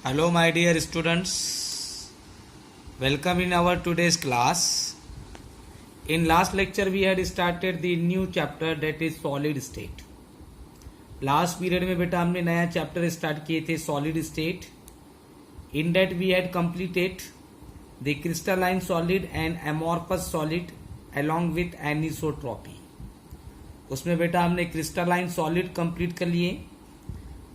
Hello my dear students, welcome in our today's class. In last lecture we had started the new chapter that is solid state. Last period में बेटा हमने नया chapter start किए थे solid state. In that we had completed the crystalline solid and amorphous solid along with anisotropy. उसमें बेटा हमने crystalline solid complete कर लिए,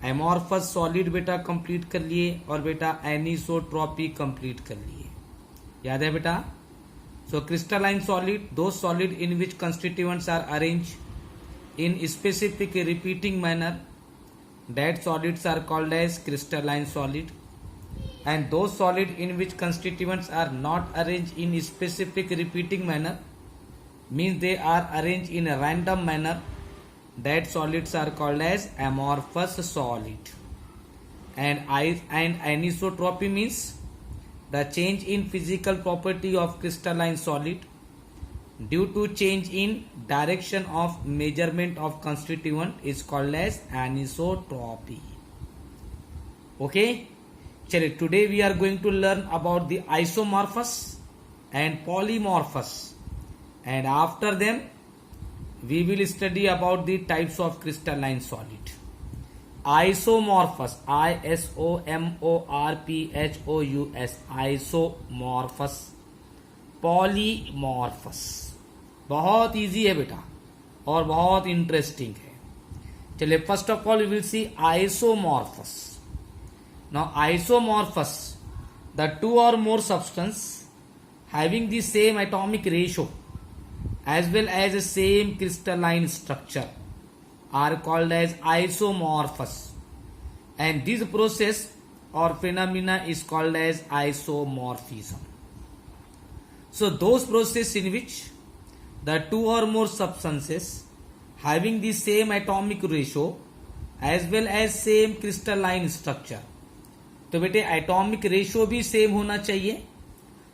एमॉर्फस सॉलिड बेटा कंप्लीट कर लिए और बेटा एनिसोट्रॉपी कंप्लीट कर लिए. याद है बेटा? सो क्रिस्टलाइन सॉलिड, दो solid in which constituents are arrange in specific repeating manner, that solids are called as crystalline solid. And those solid in which constituents are not arrange in specific repeating manner, means they are arrange in random manner, that solids are called as amorphous solid. And anisotropy means the change in physical property of crystalline solid due to change in direction of measurement of constituent is called as anisotropy. Okay, chale today we are going to learn about the isomorphous and polymorphous, and after them we will study about the types of crystalline solid. Isomorphous, isomorphous, isomorphous. Polymorphous, बहुत easy है बेटा और बहुत interesting है. चलिए first of all we will see isomorphous. Now isomorphous, the two or more substance having the same atomic ratio as well as the same crystalline structure are called as isomorphous, and this process or phenomena is called as isomorphism. So those processes in which the two or more substances having the same atomic ratio as well as same crystalline structure, तो बेटे atomic ratio भी same होना चाहिए.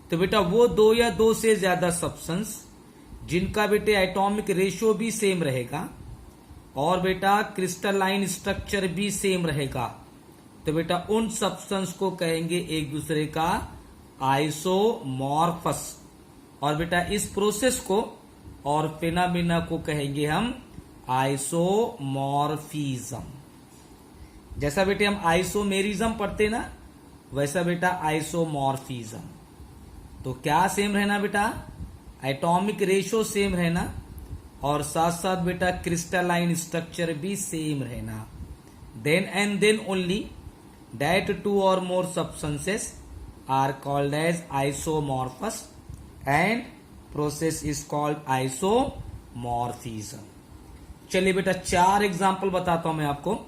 तो बेटा वो दो या दो से ज्यादा सब्सटेंस जिनका बेटे एटॉमिक रेशियो भी सेम रहेगा और बेटा क्रिस्टलाइन स्ट्रक्चर भी सेम रहेगा, तो बेटा उन सब्सटेंस को कहेंगे एक दूसरे का आइसोमॉर्फस. और बेटा इस प्रोसेस को और फिनोमेना को कहेंगे हम आइसोमॉर्फिज्म. जैसा बेटे हम आइसोमेरिज्म पढ़ते ना, वैसा बेटा आइसोमॉर्फिज्म. तो क्या सेम रहना बेटा? एटॉमिक रेशियो सेम रहना और साथ साथ बेटा क्रिस्टलाइन स्ट्रक्चर भी सेम रहना. Then and then only that two or more substances are called as isomorphous and process is called isomorphism. चलिए बेटा चार एग्जांपल बताता हूं मैं आपको.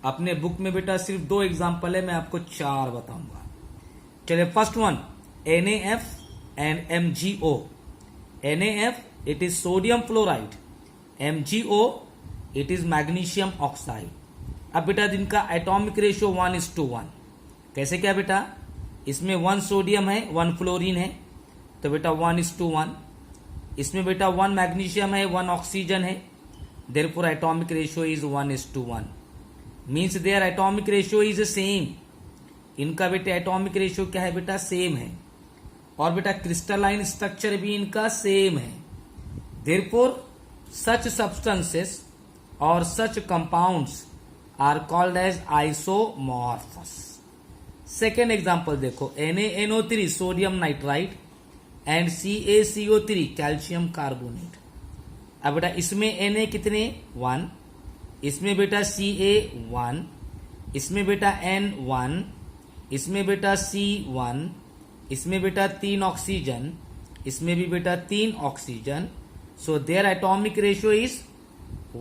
अपने बुक में बेटा सिर्फ दो एग्जांपल है, मैं आपको चार बताऊंगा. चलिए first one, NaF and MgO. NaF, it is sodium fluoride. MgO, it is magnesium oxide. अब बेटा जिनका एटॉमिक रेशियो 1:1. कैसे क्या बेटा? इसमें 1 सोडियम है 1 फ्लोरीन है, तो बेटा 1:1. इसमें बेटा 1 मैग्नीशियम है 1 ऑक्सीजन है, therefore atomic ratio is 1:1. Means their atomic ratio is same. इनका बेटा एटॉमिक रेशियो क्या है बेटा? सेम है. और बेटा क्रिस्टलाइन स्ट्रक्चर भी इनका सेम है. Therefore such substances or such compounds are called as isomorphous. Second example देखो, NaNO3 sodium nitride and CaCO3 calcium carbonate. अब बेटा इसमें Na कितने? 1. इसमें बेटा Ca 1, इसमें बेटा N 1, इसमें बेटा C 1, इसमें बेटा 3 ऑक्सीजन, इसमें भी बेटा 3 oxygen. So their atomic ratio is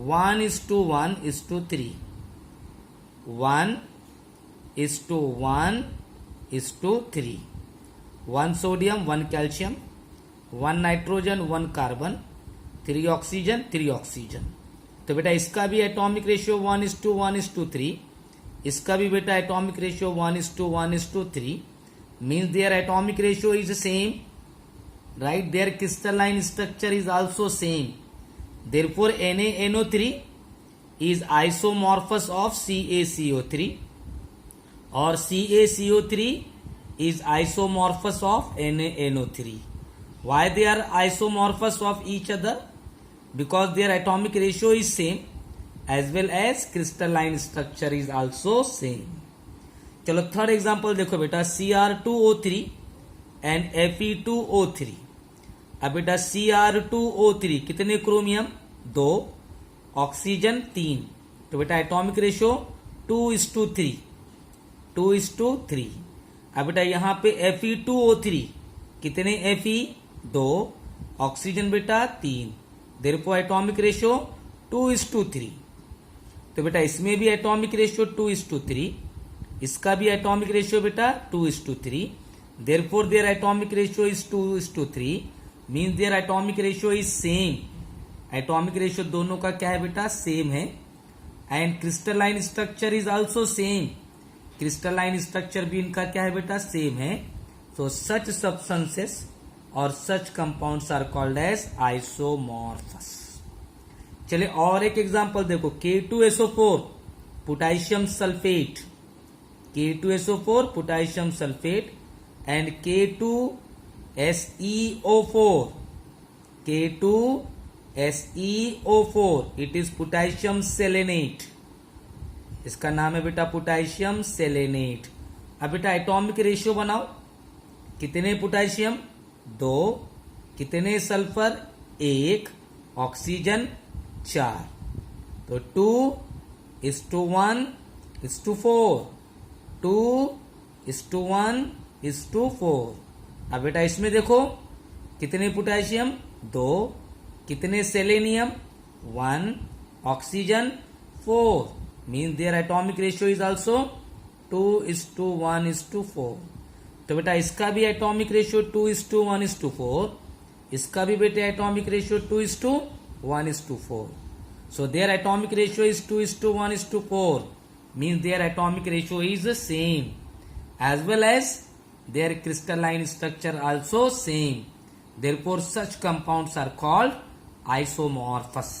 1:1:3. 1:1:3. 1 sodium 1 calcium, 1 nitrogen 1 carbon, 3 oxygen 3 oxygen. तो बेटा इसका भी एटॉमिक रेशियो 1:1:3. इसका भी बेटा atomic ratio 1:1:3. means their atomic ratio is same, right? Their crystalline structure is also same. Therefore NaNO3 is isomorphous of CaCO3 और CaCO3 is isomorphous of NaNO3. Why they are isomorphous of each other? Because their atomic ratio is same as well as crystalline structure is also same. चलो third example देखो बेटा, Cr2O3 and Fe2O3. अब बेटा Cr2O3 कितने chromium? 2, oxygen 3. तो बेटा atomic ratio 2:3. 2:3. अब बेटा यहां पे Fe2O3 कितने Fe? 2, ऑक्सीजन बेटा 3. Therefore atomic ratio 2:3. तो बेटा इसमें भी एटॉमिक रेशियो 2:3, इसका भी एटॉमिक रेशियो बेटा 2:3. Therefore their atomic ratio is 2:3, means their atomic ratio is same. Atomic ratio दोनों का क्या है बेटा? सेम है. And crystalline structure is also same. Crystalline structure भी इनका क्या है बेटा? सेम है. सो such substances or such compounds are called as isomorphous. चलिए और एक एग्जांपल देखो, K2SO4 potassium sulphate. K2SO4 potassium sulphate and K2SeO4. K2SeO4 it is potassium selenate. इसका नाम है बेटा पोटेशियम सेलेनेट. अब बेटा एटॉमिक रेशियो बनाओ. कितने पोटेशियम? 2. कितने सल्फर? 1, ऑक्सीजन 4. तो 2:1:4. 2:1:4. अब बेटा इसमें देखो कितने पोटेशियम? 2. कितने selenium? 1, oxygen 4. Means their atomic ratio is also 2:1:4. तो बेटा इसका भी एटॉमिक रेशियो 2:1:4. इसका भी बेटा atomic ratio 2:1:4. So their atomic ratio is 2:1:4. Means their atomic ratio is the same, as well as their crystalline structure also same. Therefore such compounds are called isomorphous.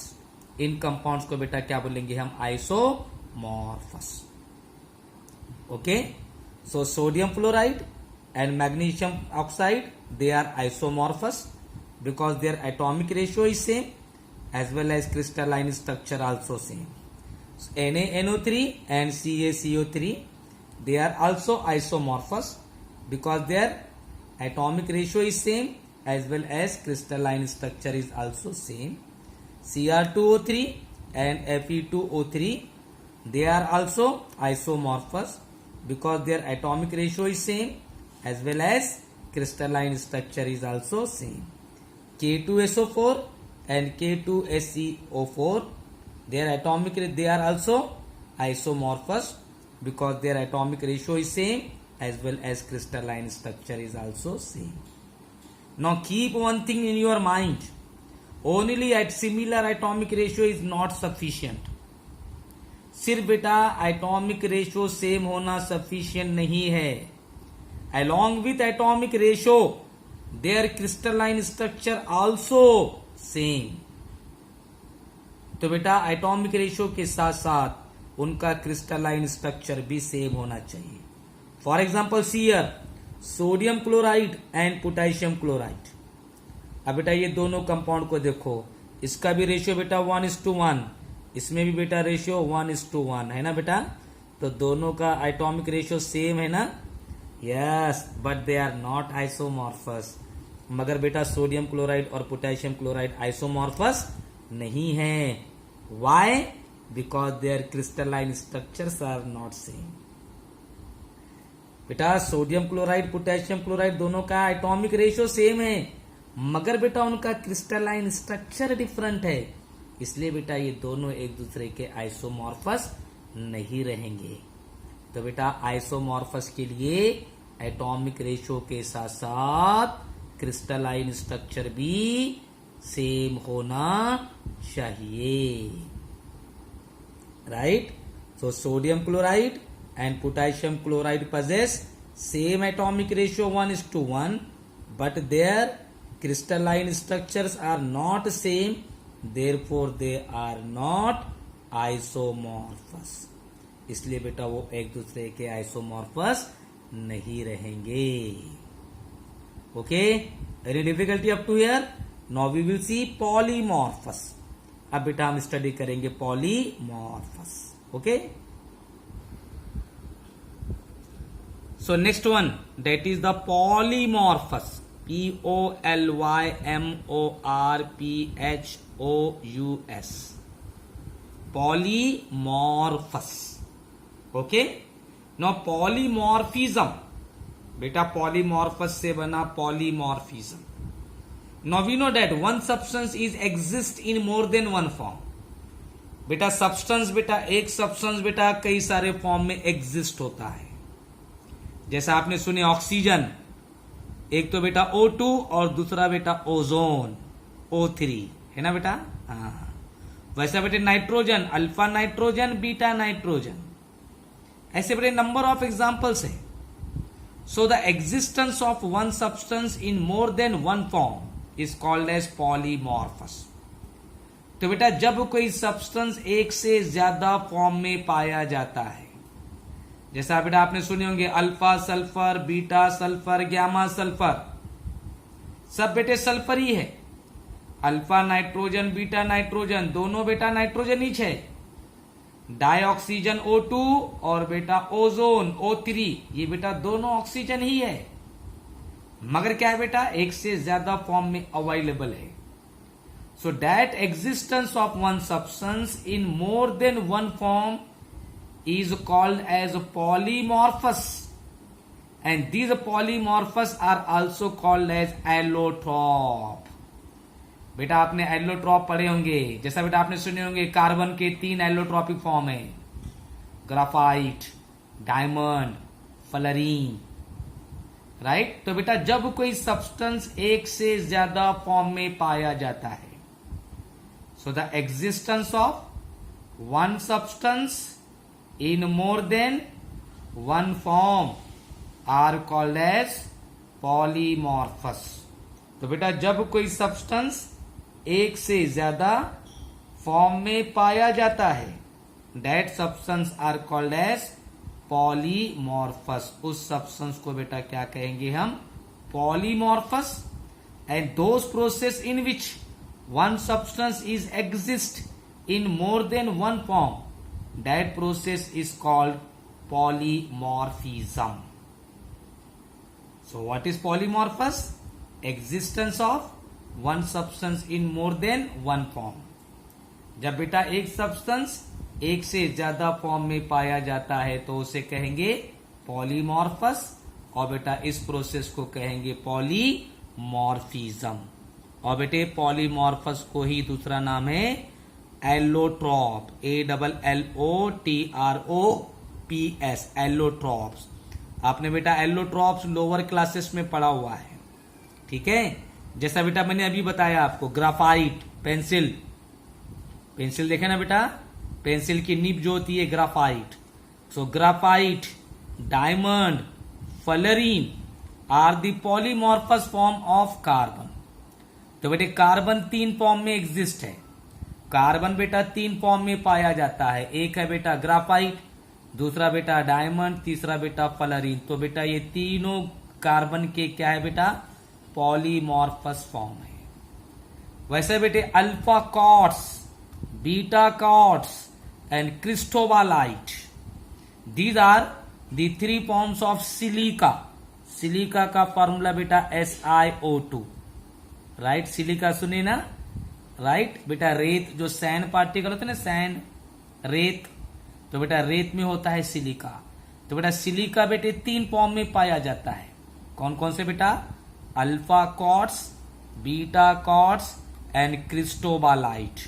In compounds को बेटा क्या बोलेंगे हम? Isomorphous. Okay. So sodium fluoride and magnesium oxide, they are isomorphous because their atomic ratio is same as well as crystalline structure also same. So NaNO3 and CaCO3, they are also isomorphous because their atomic ratio is same as well as crystalline structure is also same. Cr2O3 and Fe2O3, they are also isomorphous because their atomic ratio is same as well as crystalline structure is also same. K2SO4 and K2SeO4, they are also isomorphous because their atomic ratio is same as well as crystalline structure is also same. Now keep one thing in your mind, only at similar atomic ratio is not sufficient. सिर्फ बेटा atomic ratio same होना sufficient नहीं है. along with atomic ratio their crystalline structure also same. तो बेटा atomic ratio के साथ साथ उनका क्रिस्टलाइन स्ट्रक्चर भी सेम होना चाहिए. फॉर एग्जाम्पल सीयर sodium chloride and potassium chloride. अब बेटा ये दोनों कंपाउंड को देखो, इसका भी रेशियो बेटा 1:1, इसमें भी बेटा रेशियो 1:1 है ना बेटा. तो दोनों का एटॉमिक रेशियो सेम है ना. Yes, but they are not isomorphous. मगर बेटा सोडियम क्लोराइड और पोटेशियम क्लोराइड आइसोमॉर्फस नहीं है. Why? Because their crystalline structures are not same. बेटा सोडियम क्लोराइड पोटेशियम क्लोराइड दोनों का एटॉमिक रेशियो सेम है, मगर बेटा उनका क्रिस्टलाइन स्ट्रक्चर डिफरेंट है. इसलिए बेटा ये दोनों एक दूसरे के आइसोमॉर्फस नहीं रहेंगे. तो बेटा आइसोमॉर्फस के लिए एटॉमिक रेशियो के साथ साथ क्रिस्टलाइन स्ट्रक्चर भी सेम होना चाहिए. Right. So sodium chloride and potassium chloride possess same atomic ratio 1:1, but their crystalline structures are not same, therefore they are not isomorphous. इसलिए बेटा वो एक दूसरे के आइसोमॉर्फस नहीं रहेंगे। Okay, any difficulty up to here? Now we will see polymorphous. अब बेटा हम स्टडी करेंगे polymorphous. Okay, so next one that is the polymorphous, POLYMORPHOUS, polymorphous. Okay, no polymorphism, बेटा पॉलीमॉर्फस से बना polymorphism. Now we know that one substance is exist in more than one form. बेटा substance, बेटा एक substance बेटा कई सारे form में एग्जिस्ट होता है। जैसा आपने सुने ऑक्सीजन, एक तो बेटा O2 और दूसरा बेटा ओजोन O3, है ना बेटा? हाँ, वैसा बेटे nitrogen, alpha nitrogen, beta nitrogen, ऐसे बेटे नंबर ऑफ एग्जाम्पल्स है। So the existence of one substance in more than one form is called as polymorphous. तो बेटा जब कोई सब्सटेंस एक से ज्यादा फॉर्म में पाया जाता है, जैसा बेटा आपने सुने होंगे alpha sulphur, beta sulphur, gamma sulphur, सब बेटे सल्फर ही है। अल्फा नाइट्रोजन, बीटा नाइट्रोजन, दोनों बेटा नाइट्रोजन ही है। डाइऑक्सीजन O2 और बेटा ओजोन O3, ये बेटा दोनों ऑक्सीजन ही है, मगर क्या है बेटा एक से ज्यादा फॉर्म में अवेलेबल है। So that existence of one substance in more than one form is called as polymorphous, and these polymorphous are also called as allotrope। बेटा आपने एलोट्रॉप पढ़े होंगे, जैसा बेटा आपने सुने होंगे कार्बन के 3 एलोट्रॉपिक फॉर्म है, ग्राफाइट, डायमंड, फ्लोरीन, राइट। तो बेटा जब कोई सब्सटेंस एक से ज्यादा फॉर्म में पाया जाता है, so the existence of one substance in more than one form are called as polymorphous। तो बेटा जब कोई सब्सटेंस एक से ज्यादा फॉर्म में पाया जाता है, that substance are called as polymorphous। उस सब्सटेंस को बेटा क्या कहेंगे हम? polymorphous। and those process in which one substance is exist in more than one form, that process is called polymorphism। So what is polymorphous? Existence of one substance in more than one form। जब बेटा एक substance एक से ज्यादा form में पाया जाता है तो उसे कहेंगे पॉलीमॉर्फस, और बेटा इस प्रोसेस को कहेंगे पॉलीमॉर्फिज्म। और बेटे पॉलीमॉर्फस को ही दूसरा नाम है एलोट्रॉप, ALLOTROPS, एलोट्रॉप्स। आपने बेटा एलोट्रॉप्स लोअर क्लासेस में पढ़ा हुआ है, ठीक है। जैसा बेटा मैंने अभी बताया आपको, ग्राफाइट, पेंसिल, पेंसिल देखे ना बेटा, पेंसिल की निब जो होती है graphite. So graphite, diamond, fluorine are the polymorphous form of carbon. तो बेटे कार्बन 3 फॉर्म में एग्जिस्ट है। कार्बन बेटा 3 फॉर्म में पाया जाता है, एक है बेटा ग्राफाइट, दूसरा बेटा डायमंड, तीसरा बेटा फ्लोरीन। तो बेटा ये तीनों कार्बन के क्या है बेटा? पॉलीमॉर्फस फॉर्म है। वैसे बेटे alpha quartz, beta quartz and cristobalite, these are the 3 forms of silica. Silica का फॉर्मूला बेटा SiO2, राइट। सिलिका सुनी ना, राइट बेटा। रेत जो सैंड पार्टिकल होते हैं ना, सैंड, रेत, तो बेटा रेत में होता है सिलिका। तो बेटा सिलिका बेटे 3 फॉर्म में पाया जाता है। कौन कौन से बेटा? Alpha quartz, beta quartz and cristobalite.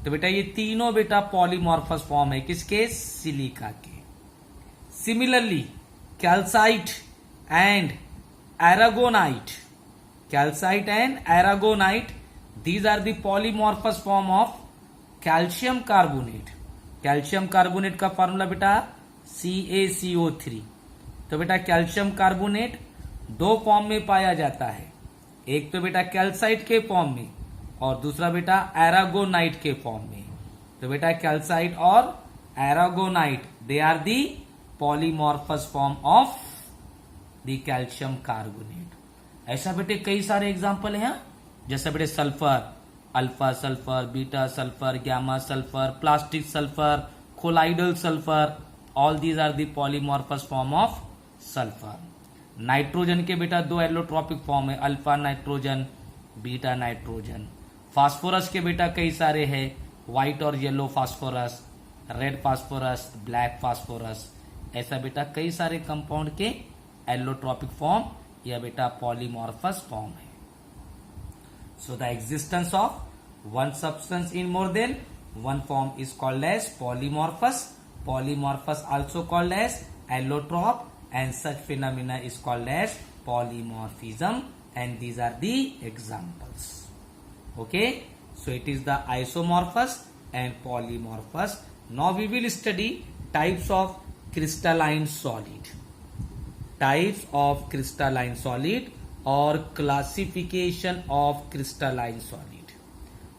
तो बेटा ये तीनों बेटा पॉलीमॉर्फस फॉर्म है किसके? सिलिका के। Similarly calcite and aragonite, calcite and aragonite, these are the polymorphous form of calcium carbonate। Calcium carbonate का फॉर्मूला बेटा CaCO3। तो बेटा कैल्शियम कार्बोनेट 2 फॉर्म में पाया जाता है, एक तो बेटा कैल्साइट के फॉर्म में और दूसरा बेटा एरागोनाइट के फॉर्म में। तो बेटा कैल्साइट और aragonite, they are the polymorphous form of the calcium carbonate. ऐसा बेटे कई सारे एग्जाम्पल हैं, जैसे बेटे sulphur, alpha sulphur, beta sulphur, gamma sulphur, plastic sulphur, colloidal sulphur, all these are the polymorphous form of sulphur. Nitrogen के बेटा दो एलोट्रॉपिक फॉर्म है, alpha nitrogen, beta nitrogen. Phosphorus के बेटा कई सारे हैं, व्हाइट और yellow phosphorus, red phosphorus, black phosphorus. ऐसा बेटा कई सारे कंपाउंड के एलोट्रॉपिक फॉर्म या बेटा पॉलीमॉर्फस फॉर्म है. So the existence of one substance in more than one form is called as polymorphous. Polymorphous also called as allotrope, and such phenomena is called as polymorphism, and these are the examples. Okay, so it is the isomorphous and polymorphous. Now we will study types of crystalline solid. Types of crystalline solid और classification of crystalline solid.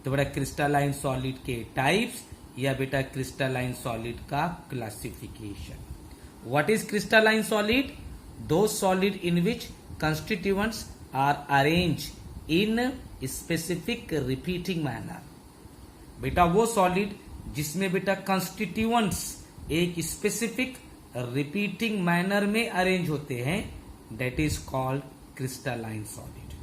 तो बेटा crystalline solid के types या बेटा crystalline solid का classification. What is crystalline solid? दो solid in which constituents are arrange in specific repeating manner. बेटा वो सॉलिड जिसमें बेटा कंस्टिट्यूएंट्स एक स्पेसिफिक रिपीटिंग मैनर में अरेंज होते हैं, that is called crystalline solid.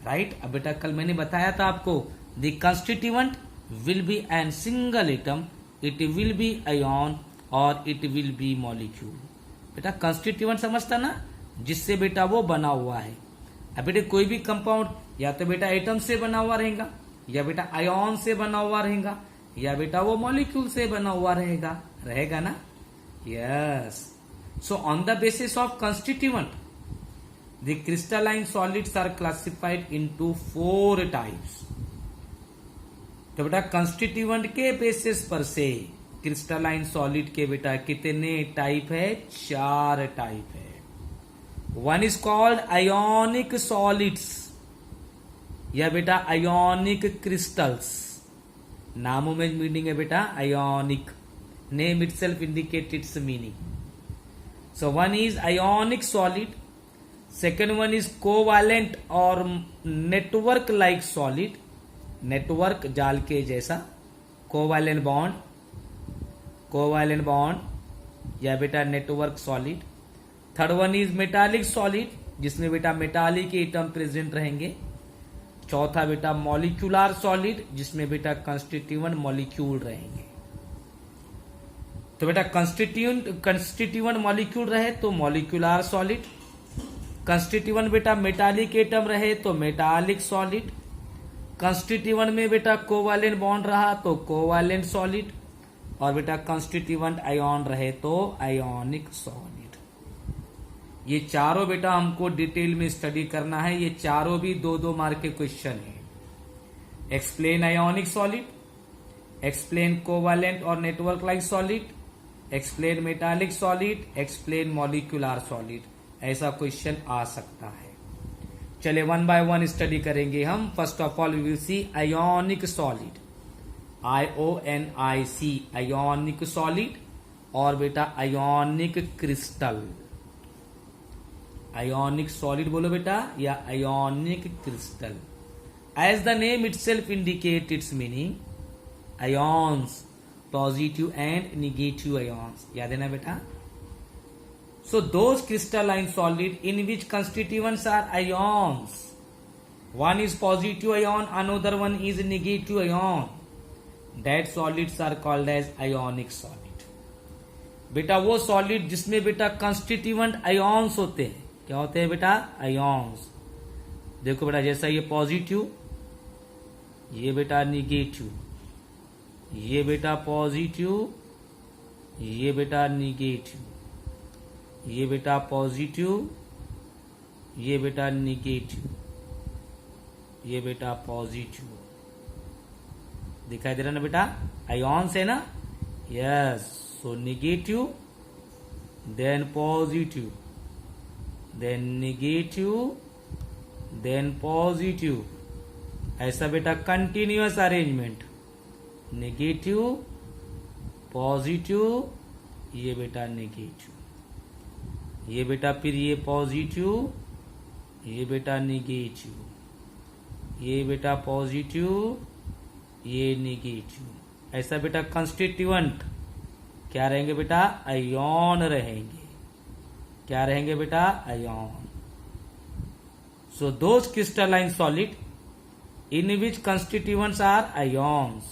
Right. अब बेटा कल मैंने बताया था आपको, the constituent will be an single atom, it will be ion और इट विल बी मॉलिक्यूल. बेटा कंस्टिट्यूएंट समझता ना, जिससे बेटा वो बना हुआ है. अब बेटा कोई भी कंपाउंड या तो बेटा एटम से बना हुआ रहेगा, या बेटा आयन से बना हुआ रहेगा, या बेटा वो मॉलिक्यूल से बना हुआ रहेगा ना. Yes. So on the basis of constituent the crystalline solids are classified into 4 types. तो बेटा कंस्टिट्यूएंट के बेसिस पर से क्रिस्टलाइन सॉलिड के बेटा कितने टाइप है? 4 टाइप है. One is called ionic solids या बेटा आयोनिक क्रिस्टल्स. नामों में मीनिंग है बेटा ionic, name itself indicate its meaning. So one is ionic solid, second one is covalent और नेटवर्क लाइक सॉलिड. नेटवर्क जाल के जैसा, कोवालेंट बॉन्ड या बेटा network solid. Third one is metallic solid, जिसमें बेटा मेटालिक एटम प्रेजेंट रहेंगे. चौथा बेटा मॉलिक्यूलर सॉलिड, जिसमें बेटा कंस्टिट्यूएंट मॉलिक्यूल रहेंगे. तो बेटा कंस्टिट्यूएंट मॉलिक्यूल रहे तो मॉलिक्यूलर सॉलिड, कंस्टिट्यूएंट बेटा मेटालिक एटम रहे तो मेटालिक सॉलिड, कंस्टिट्यूएंट में बेटा कोवालेंट बॉन्ड रहा तो कोवालेंट सॉलिड, और बेटा कंस्टिट्यूएंट आयन रहे तो आयोनिक सॉलिड. ये चारों बेटा हमको डिटेल में स्टडी करना है. ये चारों भी 2-2 मार्क के क्वेश्चन है. Explain ionic solid, explain covalent और network like solid, explain metallic solid, explain molecular solid. ऐसा क्वेश्चन आ सकता है. चले 1 by 1 स्टडी करेंगे हम. First of all we will see ionic solid, IONIC ionic solid, और बेटा आयोनिक क्रिस्टल. आयोनिक सॉलिड बोलो बेटा या ionic crystal. As the name itself indicate its meaning, ions, positive and negative ions. याद है ना बेटा. So those crystalline solid in which constituents are ions, one is positive ion, another one is negative ion, that solids are called as ionic solid. बेटा वो solid जिसमें बेटा constituent ions होते हैं. क्या होते हैं बेटा? आयोन्स. देखो बेटा, जैसा ये पॉजिटिव, ये बेटा निगेटिव, ये बेटा पॉजिटिव, ये बेटा निगेटिव, ये बेटा पॉजिटिव, ये बेटा निगेटिव, ये बेटा पॉजिटिव. दिखाई दे रहा ना बेटा? आयोन्स है ना. Yes. So negative, then positive, then negative, then positive. ऐसा बेटा कंटिन्यूअस अरेंजमेंट, नेगेटिव, पॉजिटिव, ये बेटा नेगेटिव, ये बेटा फिर ये पॉजिटिव, ये बेटा नेगेटिव, ये बेटा पॉजिटिव, ये नेगेटिव। ऐसा बेटा कंस्टिट्यूएंट क्या रहेंगे बेटा? आयोन रहेंगे। क्या रहेंगे बेटा? Ion. So those crystalline solid in which constituents are ions,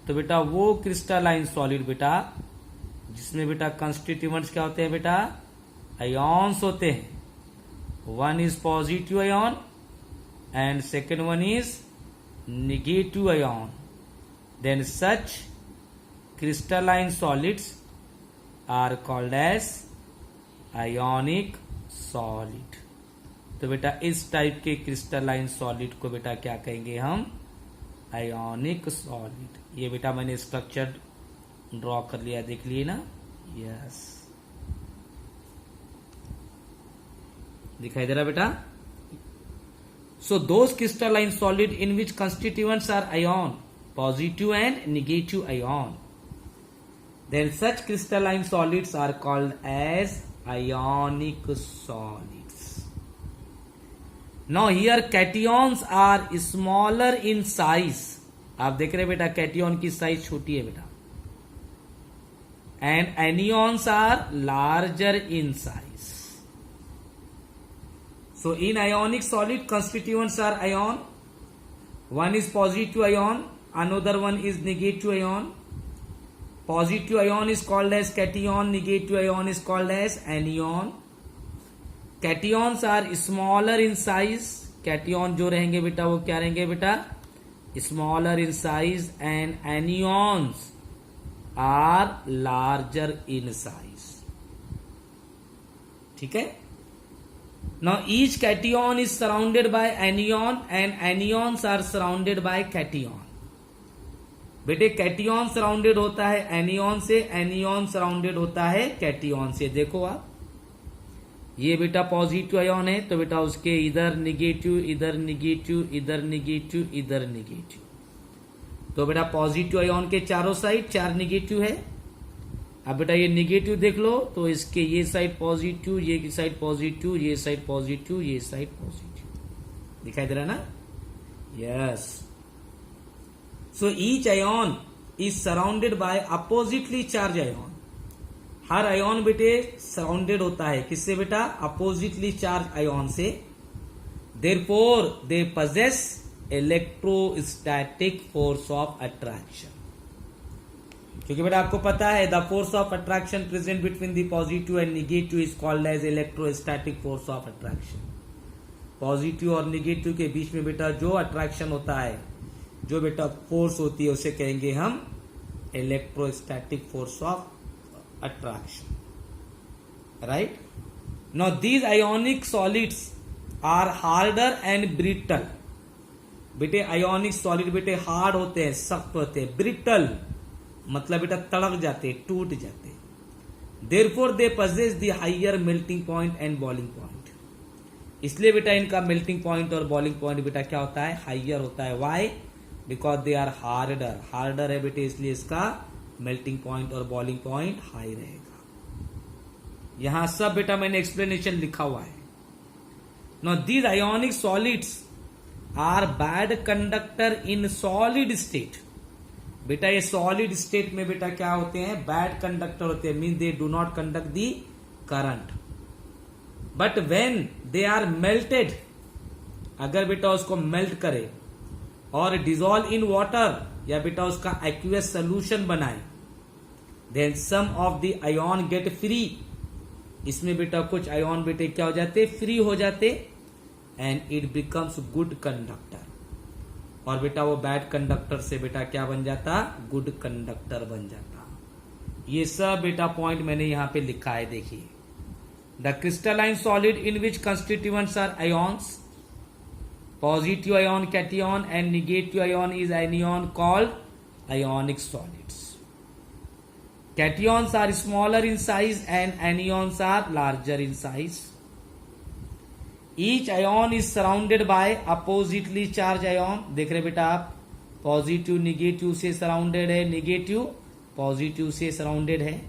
तो बेटा वो क्रिस्टलाइन सॉलिड बेटा जिसमें बेटा कंस्टिट्यूएंट्स क्या होते हैं बेटा? आयोन्स होते हैं। One is positive ion and second one is negative ion, then such crystalline solids are called as ionic solid। तो बेटा इस टाइप के क्रिस्टलाइन सॉलिड को बेटा क्या कहेंगे हम? Ionic solid. ये बेटा मैंने स्ट्रक्चर ड्रॉ कर लिया, देख लिए ना? यस, दिखाई दे रहा बेटा? So those crystalline solid in which constituents are ion, positive and negative ion, then such crystalline solids are called as ionic solids। now here cations are smaller in size। आप देख रहे बेटा कैटियन की साइज छोटी है बेटा, and anions are larger in size। so in ionic solid constituents are ion, one is positive ion, another one is negative ion। Positive ion is called as cation, negative ion is called as anion। Cations are smaller in size। cation जो रहेंगे बेटा वो क्या रहेंगे बेटा? smaller in size, and anions are larger in size। ठीक है? now each cation is surrounded by anion and anions are surrounded by cation। बेटे कैटियन सराउंडेड होता है एनियन से, एनियन सराउंडेड होता है कैटियन से। देखो आप, ये बेटा पॉजिटिव आयन है तो बेटा उसके इधर निगेटिव, इधर निगेटिव, इधर निगेटिव, इधर निगेटिव। तो बेटा पॉजिटिव आयन के चारों साइड 4 निगेटिव है। अब बेटा ये निगेटिव देख लो तो इसके ये साइड पॉजिटिव, ये साइड पॉजिटिव, ये साइड पॉजिटिव, ये साइड पॉजिटिव। दिखाई दे रहा ना? Yes. So each ion is surrounded by oppositely charged ion। Her ion बेटे सराउंडेड होता है किससे बेटा? अपोजिटली चार्ज आयन से। Therefore they possess electrostatic force of attraction। क्योंकि बेटा आपको पता है the force of attraction present between the positive and negative is called as electrostatic force of attraction. Positive और निगेटिव के बीच में बेटा जो अट्रैक्शन होता है, जो बेटा फोर्स होती है, उसे कहेंगे हम electrostatic force of attraction. Right? Now these ionic solids are harder and brittle. बेटे आयोनिक सॉलिड बेटे हार्ड होते हैं, सख्त होते हैं। ब्रिटल मतलब बेटा तड़क जाते, टूट जाते। Therefore they possess the higher melting point and boiling point. इसलिए बेटा इनका मेल्टिंग पॉइंट और बॉइलिंग पॉइंट बेटा क्या होता है? हाइयर होता है। Why? Because they are harder. Harder है बेटे इसलिए इसका मेल्टिंग पॉइंट और बॉइलिंग पॉइंट हाई रहेगा। यहां सब बेटा मैंने एक्सप्लेनेशन लिखा हुआ है। Now these ionic solids are bad conductor in solid state. बेटा ये सॉलिड स्टेट में बेटा क्या होते हैं? बैड कंडक्टर होते हैं। Mean they do not conduct the current. But when they are melted, अगर बेटा उसको मेल्ट करे और डिजोल्व इन वाटर या बेटा उसका एक्वियस सोल्यूशन बनाए, then some of the ion get free. इसमें बेटा कुछ आयोन बेटे क्या हो जाते? फ्री हो जाते। And it becomes good conductor. और बेटा वो बैड कंडक्टर से बेटा क्या बन जाता? गुड कंडक्टर बन जाता। ये सब बेटा पॉइंट मैंने यहां पे लिखा है, देखिए। The crystalline solid in which constituents are ions, positive ion cation and negative ion is anion called ionic solids। cations are smaller in size and anions are larger in size। each ion is surrounded by oppositely charged ion। देख रहे बेटा आप, positive negative से surrounded है, negative positive से surrounded है.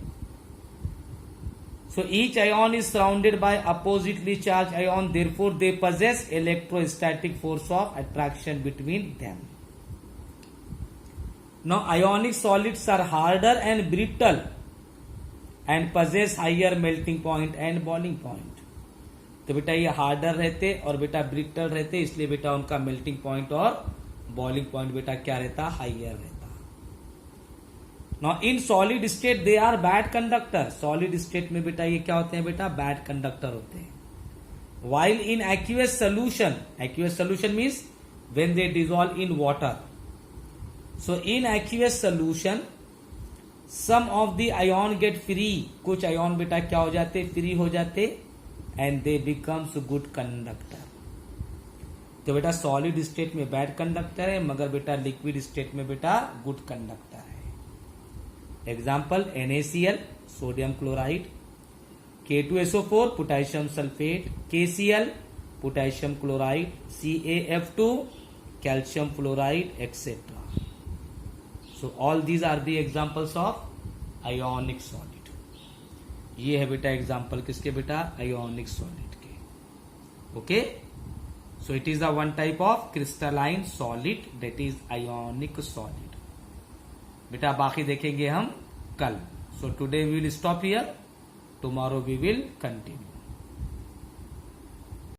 So each ion is surrounded by oppositely charged ion, therefore they possess electrostatic force of attraction between them. Now ionic solids are harder and brittle and possess higher melting point and boiling point. तो बेटा ये harder रहते और बेटा brittle रहते, इसलिए बेटा उनका मेल्टिंग पॉइंट और बॉइलिंग पॉइंट बेटा क्या रहता, हाइयर रहता. Now in solid state they are bad conductor. Solid state में बेटा ये क्या होते हैं बेटा, bad conductor होते हैं. While in aqueous solution means when they dissolve in water. So in aqueous solution some of the ion get free. कुछ ion बेटा क्या हो जाते, free हो जाते and they becomes good conductor. तो बेटा solid state में bad conductor है, मगर बेटा liquid state में बेटा good conductor है. Example NaCl sodium chloride, K2SO4 potassium sulphate, KCl potassium chloride, CaF2 calcium fluoride etcetera. So all these are the examples of ionic solid. ये है बेटा एग्जाम्पल किसके बेटा, आयोनिक सॉलिड के. Okay, so it is the one type of crystalline solid that is ionic solid. बेटा बाकी देखेंगे हम कल. So today we will stop here, tomorrow we will continue.